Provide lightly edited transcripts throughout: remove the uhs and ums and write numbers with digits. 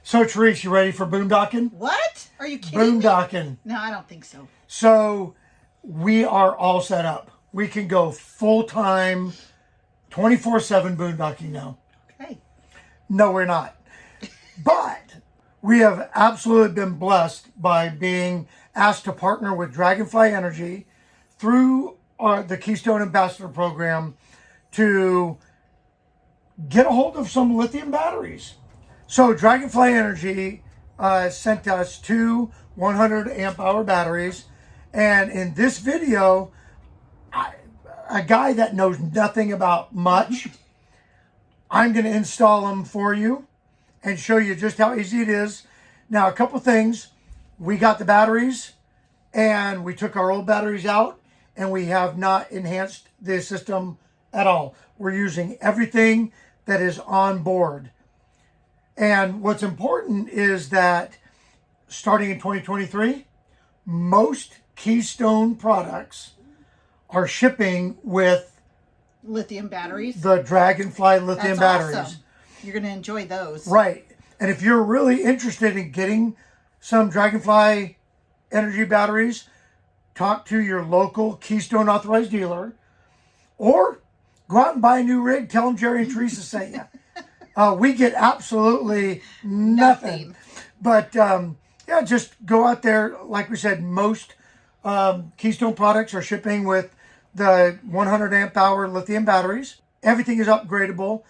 So, Therese, you ready for boondocking? What? Are you kidding me? Boondocking. No, I don't think so. So, we are all set up. We can go full-time, 24/7 boondocking now. Okay. No, we're not. But we have absolutely been blessed by being asked to partner with Dragonfly Energy through the Keystone Ambassador Program to get a hold of some lithium batteries. So Dragonfly Energy sent us two 100 amp hour batteries. And in this video, a guy that knows nothing about much, I'm going to install them for you and show you just how easy it is. Now, a couple things. We got the batteries and we took our old batteries out and we have not enhanced the system at all. We're using everything that is on board. And what's important is that starting in 2023, most Keystone products are shipping with Lithium batteries. the Dragonfly lithium batteries. Awesome. You're going to enjoy those. Right. And if you're really interested in getting some Dragonfly Energy batteries, talk to your local Keystone authorized dealer or go out and buy a new rig. Tell them Jerry and Teresa sent you. We get absolutely nothing. But yeah, just go out there. Like we said, most Keystone products are shipping with the 100 amp hour lithium batteries. Everything is upgradable.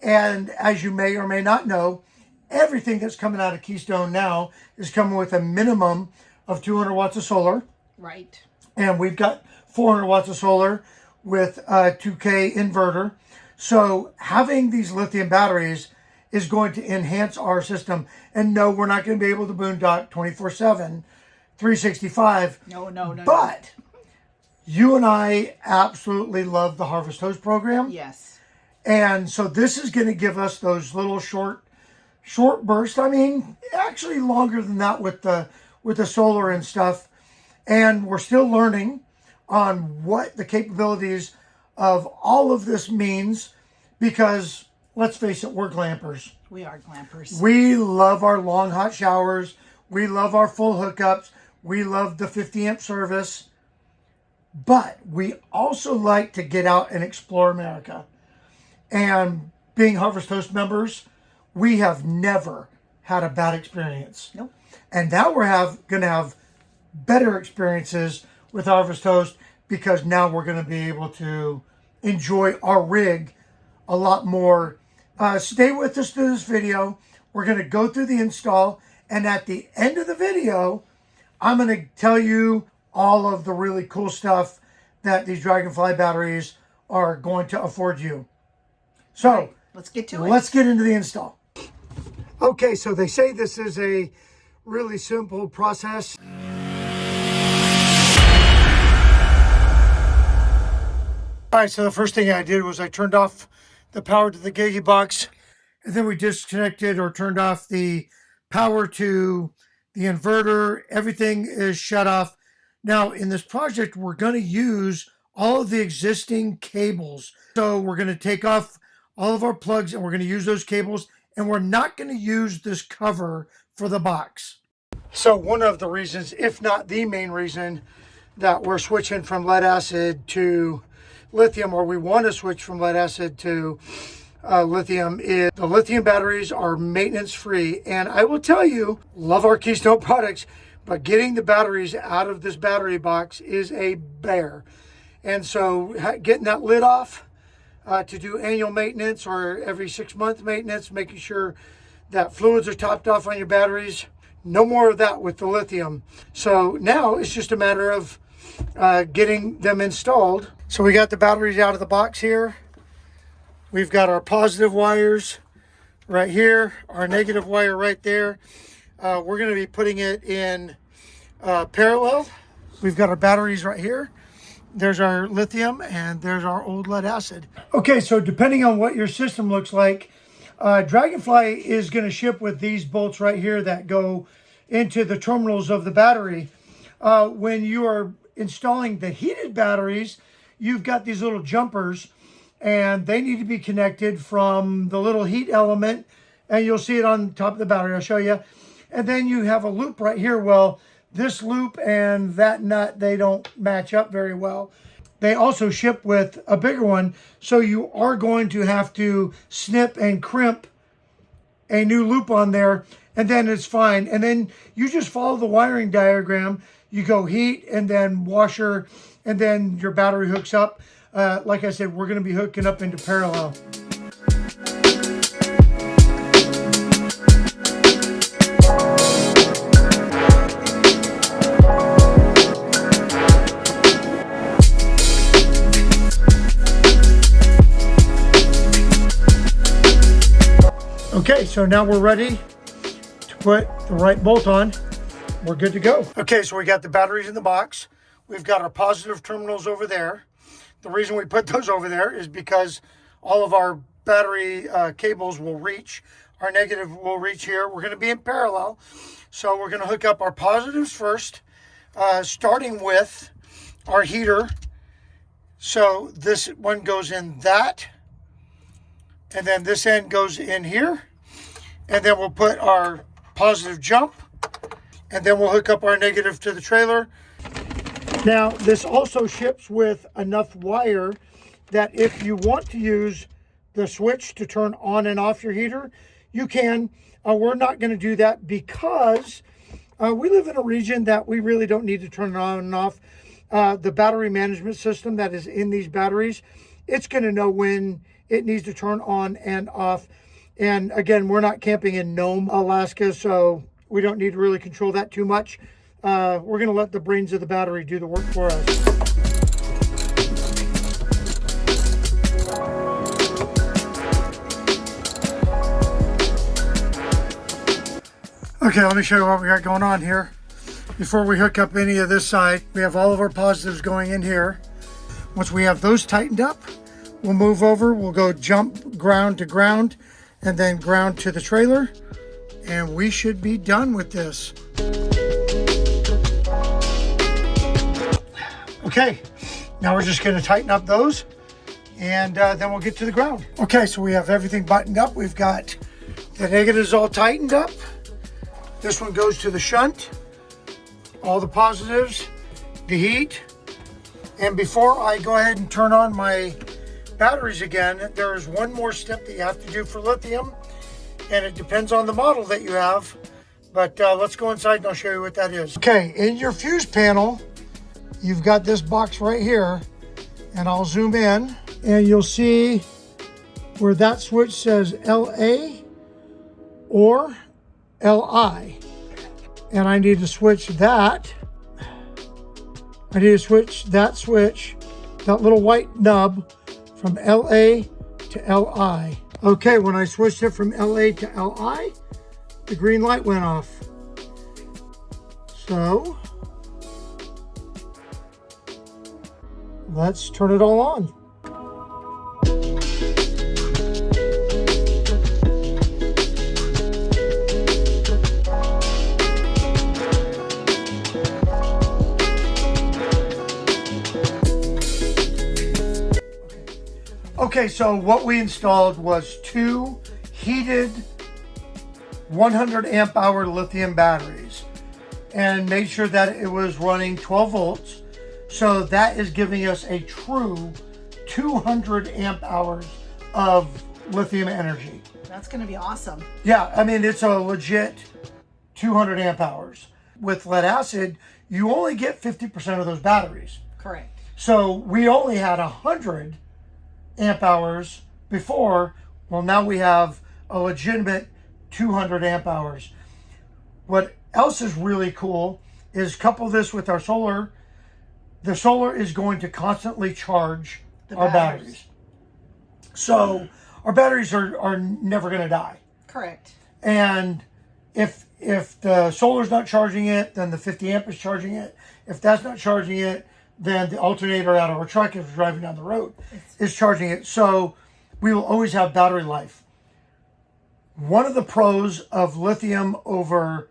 And as you may or may not know, everything that's coming out of Keystone now is coming with a minimum of 200 watts of solar. Right. And we've got 400 watts of solar with a 2K inverter. So having these lithium batteries is going to enhance our system. And no, we're not going to be able to boondock 24/7, 365. No. But you and I absolutely love the Harvest Host program. Yes. And so this is going to give us those little short bursts. I mean, actually longer than that with the solar and stuff. And we're still learning on what the capabilities of all of this means because, let's face it, we're glampers. We are glampers. We love our long hot showers. We love our full hookups. We love the 50 amp service. But we also like to get out and explore America. And being Harvest Host members, we have never had a bad experience. Nope. And now we're going to have better experiences with Harvest Host because now we're going to be able to enjoy our rig a lot more. Stay with us through this video. We're going to go through the install. And at the end of the video, I'm going to tell you all of the really cool stuff that these Dragonfly batteries are going to afford you. So right, let's get to it. Let's get into the install. Okay, so they say this is a really simple process. All right, so the first thing I did was I turned off the power to the Gigi box, and then we disconnected or turned off the power to the inverter. Everything is shut off. Now, in this project, we're going to use all of the existing cables. So we're going to take off all of our plugs, and we're going to use those cables, and we're not going to use this cover for the box. So one of the reasons, if not the main reason, that we're switching from lead acid to lithium, or we want to switch from lead acid to lithium, is the lithium batteries are maintenance free. And I will tell you, love our Keystone products, but getting the batteries out of this battery box is a bear. And so getting that lid off to do annual maintenance or every 6-month maintenance, making sure that fluids are topped off on your batteries. No more of that with the lithium. So now it's just a matter of getting them installed. So we got the batteries out of the box here. We've got our positive wires right here, our negative wire right there. We're going to be putting it in parallel. We've got our batteries right here. There's our lithium and there's our old lead acid. Okay, so depending on what your system looks like, Dragonfly is going to ship with these bolts right here that go into the terminals of the battery. When you are installing the heated batteries, you've got these little jumpers and they need to be connected from the little heat element and you'll see it on top of the battery. I'll show you. And then you have a loop right here. Well, this loop and that nut, they don't match up very well. They also ship with a bigger one, so you are going to have to snip and crimp a new loop on there, and then it's fine. And then you just follow the wiring diagram. You go heat and then washer, and then your battery hooks up. Like I said, we're going to be hooking up into parallel. Okay, so now we're ready to put the right bolt on. We're good to go. Okay, so we got the batteries in the box. We've got our positive terminals over there. The reason we put those over there is because all of our battery cables will reach. Our negative will reach here. We're going to be in parallel. So we're going to hook up our positives first, starting with our heater. So this one goes in that, and then this end goes in here. And then we'll put our positive jump, and then we'll hook up our negative to the trailer. Now, this also ships with enough wire that if you want to use the switch to turn on and off your heater, you can. We're not going to do that because we live in a region that we really don't need to turn it on and off. The battery management system that is in these batteries, it's going to know when it needs to turn on and off. And again, we're not camping in Nome, Alaska, so we don't need to really control that too much. We're going to let the brains of the battery do the work for us. Okay, let me show you what we got going on here. Before we hook up any of this side, we have all of our positives going in here. Once we have those tightened up, we'll move over, we'll go jump ground to ground, and then ground to the trailer, and we should be done with this. Okay, now we're just going to tighten up those, and then we'll get to the ground. Okay, so we have everything buttoned up. We've got the negatives all tightened up. This one goes to the shunt, all the positives, the heat. And before I go ahead and turn on my batteries again, there is one more step that you have to do for lithium, and it depends on the model that you have. But let's go inside and I'll show you what that is. Okay, in your fuse panel, you've got this box right here, and I'll zoom in, and you'll see where that switch says LA or LI, and I need to switch that. I need to switch that switch, that little white nub, from LA to LI. Okay, when I switched it from LA to LI, the green light went off. So let's turn it all on. Okay, so what we installed was two heated 100 amp hour lithium batteries and made sure that it was running 12 volts. So that is giving us a true 200 amp hours of lithium energy. That's going to be awesome. Yeah, I mean, it's a legit 200 amp hours. With lead acid, you only get 50% of those batteries. Correct. So we only had 100 amp hours before. Well, now we have a legitimate 200 amp hours. What else is really cool is couple this with our solar. The solar is going to constantly charge our batteries. So our batteries are never going to die. Correct. And if the solar's not charging it, then the 50 amp is charging it. If that's not charging it, then the alternator out of our truck, if we're driving down the road, is charging it. So we will always have battery life. One of the pros of lithium over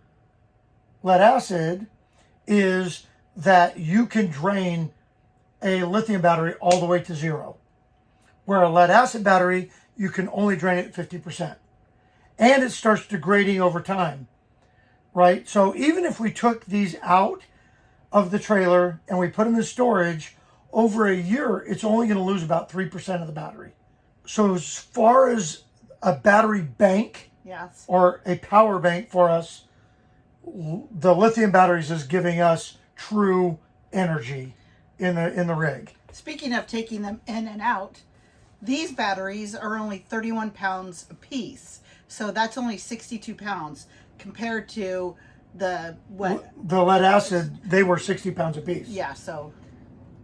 lead acid is that you can drain a lithium battery all the way to zero. Where a lead acid battery, you can only drain it 50%. and it starts degrading over time, right? So even if we took these out of the trailer and we put them in storage, over a year, it's only going to lose about 3% of the battery. So as far as a battery bank Yes. or a power bank for us, the lithium batteries is giving us true energy in the rig. Speaking of taking them in and out, these batteries are only 31 pounds a piece. So that's only 62 pounds compared to the what? The lead acid, they were 60 pounds a piece. Yeah, so.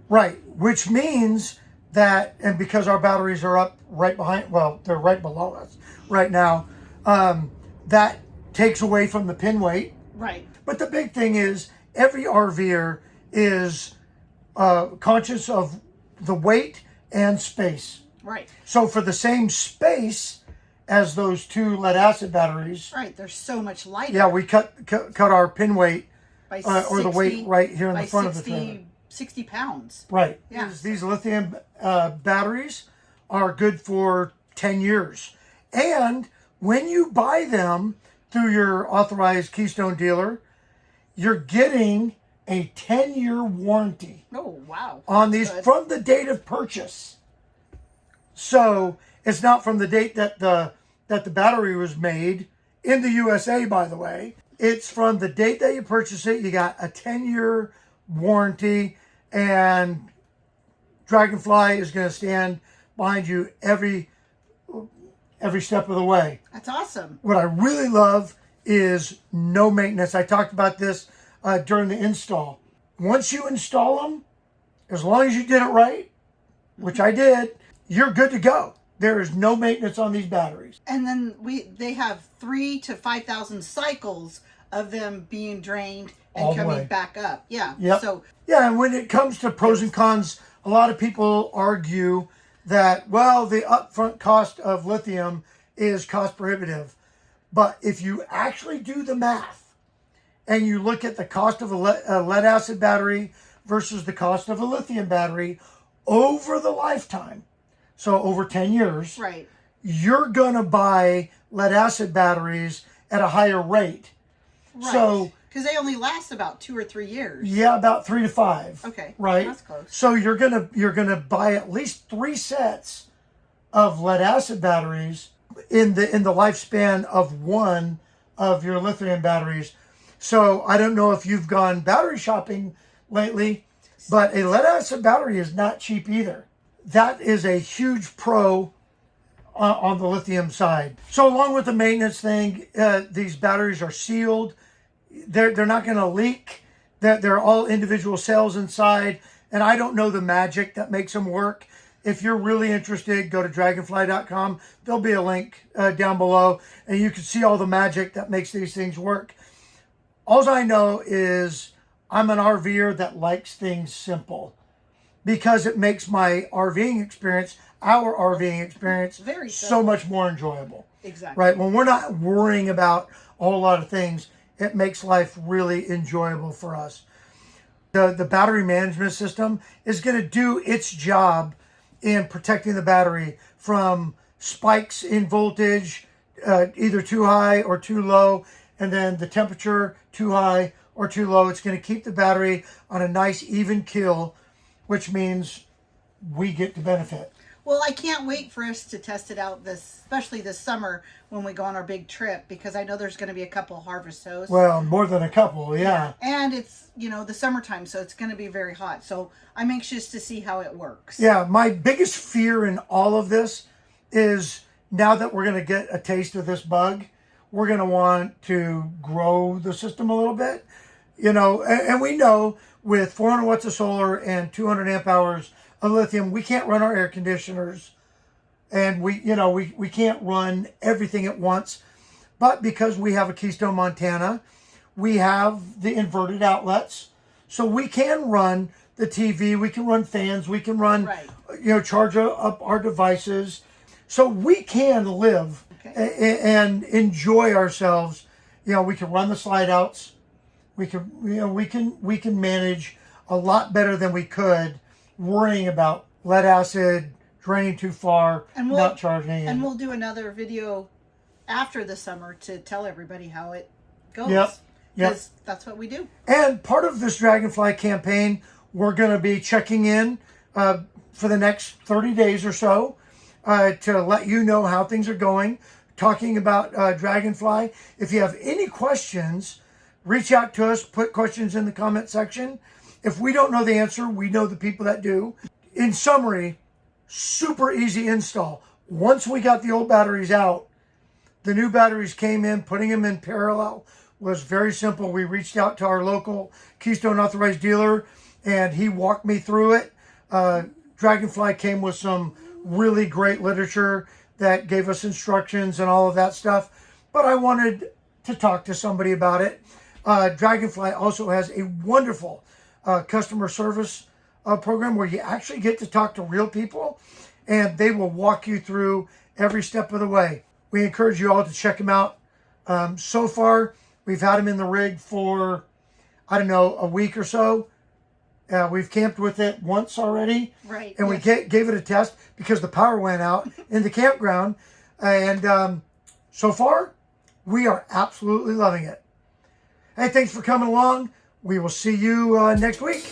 Right, which means that, and because our batteries are up right behind, well, they're right below us right now, that takes away from the pin weight. Right. But the big thing is every RVer is conscious of the weight and space. Right. So for the same space as those two lead acid batteries, Right, they're so much lighter. yeah, we cut our pin weight by or the weight right here in the front of the 60, trailer. 60 pounds. Right. Yeah. These lithium batteries are good for 10 years. And when you buy them through your authorized Keystone dealer, you're getting a 10-year warranty Oh, wow. on these Good. from the date of purchase. So it's not from the date that the battery was made in the USA, by the way. It's from the date that you purchase it. You got a 10-year warranty, and Dragonfly is going to stand behind you every step of the way. That's awesome. What I really love is no maintenance. I talked about this during the install. Once you install them, as long as you did it right, which I did, you're good to go. There is no maintenance on these batteries. And then they have 3,000 to 5,000 cycles of them being drained and All the coming way. back up. Yeah. Yep. So Yeah, and when it comes to pros and cons, a lot of people argue that, well, the upfront cost of lithium is cost prohibitive. But if you actually do the math and you look at the cost of a lead acid battery versus the cost of a lithium battery over the lifetime, so over 10 years, right. you're going to buy lead acid batteries at a higher rate. Right. So because they only last about 2 or 3 years. yeah, about 3 to 5. Okay. Right. That's close. So you're gonna buy at least 3 sets of lead acid batteries in the lifespan of one of your lithium batteries. So I don't know if you've gone battery shopping lately, but a lead acid battery is not cheap either. That is a huge pro on the lithium side. So along with the maintenance thing, these batteries are sealed. They're not going to leak. They're all individual cells inside, and I don't know the magic that makes them work. If you're really interested, go to dragonfly.com. There'll be a link down below, and you can see all the magic that makes these things work. All I know is I'm an RVer that likes things simple because it makes my RVing experience, our RVing experience, Very so simple. much more enjoyable. Exactly. Right? When we're not worrying about a whole lot of things, it makes life really enjoyable for us. The battery management system is going to do its job in protecting the battery from spikes in voltage, either too high or too low, and then the temperature too high or too low. It's going to keep the battery on a nice even kill, which means we get to benefit. Well, I can't wait for us to test it out especially this summer when we go on our big trip, because I know there's going to be a couple harvest hosts. Well, more than a couple, yeah. And it's, the summertime, so it's going to be very hot. So I'm anxious to see how it works. Yeah, my biggest fear in all of this is now that we're going to get a taste of this bug, we're going to want to grow the system a little bit. And we know with 400 watts of solar and 200 amp hours of lithium, we can't run our air conditioners, and we can't run everything at once. But because we have a Keystone Montana, we have the inverted outlets, so we can run the TV, we can run fans, we can run, charge up our devices, so we can live and enjoy ourselves. We can run the slide outs. We can manage a lot better than we could worrying about lead acid draining too far, not charging. And we'll do another video after the summer to tell everybody how it goes. Yep. Because that's what we do. And part of this Dragonfly campaign, we're going to be checking in for the next 30 days or so to let you know how things are going, talking about Dragonfly. If you have any questions, reach out to us, put questions in the comment section. If we don't know the answer, we know the people that do. In summary, super easy install. Once we got the old batteries out, the new batteries came in, putting them in parallel was very simple. We reached out to our local Keystone authorized dealer and he walked me through it. Dragonfly came with some really great literature that gave us instructions and all of that stuff, but I wanted to talk to somebody about it. Dragonfly also has a wonderful customer service program where you actually get to talk to real people and they will walk you through every step of the way. We encourage you all to check them out. So far, we've had them in the rig for, I don't know, a week or so. We've camped with it once already. Right. And we gave it a test because the power went out in the campground. And so far, we are absolutely loving it. Hey, thanks for coming along. We will see you next week.